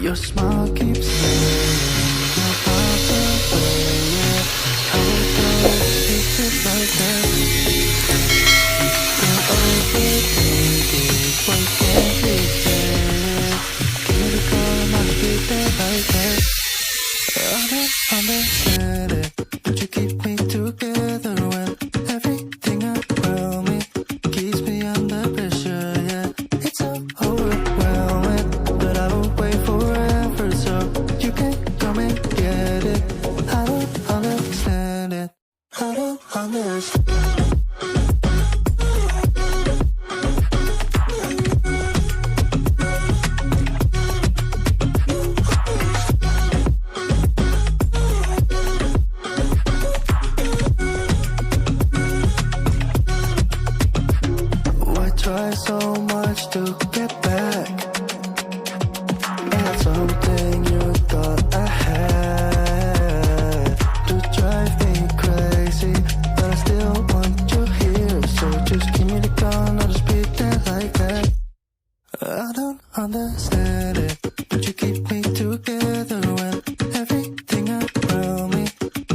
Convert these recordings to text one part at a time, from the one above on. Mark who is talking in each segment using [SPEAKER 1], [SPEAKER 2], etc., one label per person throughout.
[SPEAKER 1] Your smile keeps saying you're miles away, yeah. I would go it's just like that. Don't overthink it, why can't you say it? Give me the call and I'll be there like that. I don't understand it, but you keep me together when everything around me keeps me under pressure, yeah. It's so overwhelming, but I will wait forever so you can come and get it. I don't understand it, I don't understand. Try so much to get back. That's something you thought I had to drive me crazy, but I still want you here. So just give me the gun, I'll just be there like that. I don't understand it, but you keep me together when everything around me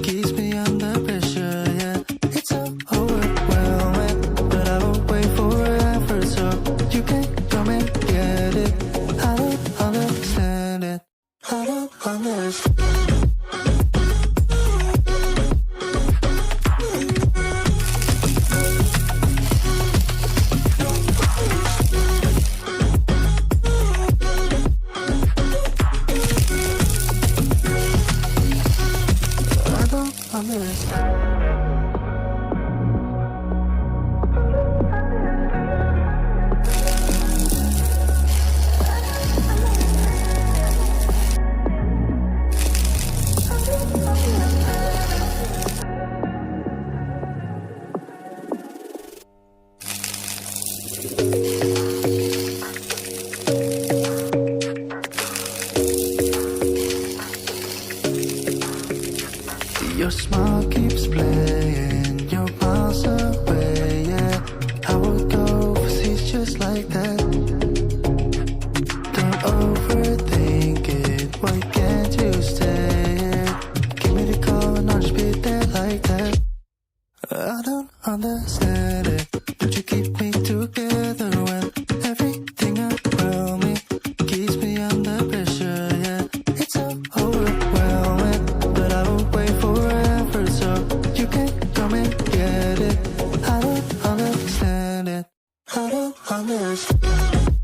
[SPEAKER 1] keeps me under pressure, yeah. It's so overwhelming, but I will wait forever so you can come and get it. I don't understand it, I don't understand. I don't understand. Your smile keeps playing, you're miles away, yeah. I would go overseas just like that. Don't overthink it, why can't you stay here? Give me the call and I'll just be there like that. I don't understand it, but you keep me together when everything around me keeps me under pressure, yeah. It's so overwhelming, but I will wait forever so you can come and get it. I don't understand it, I don't understand.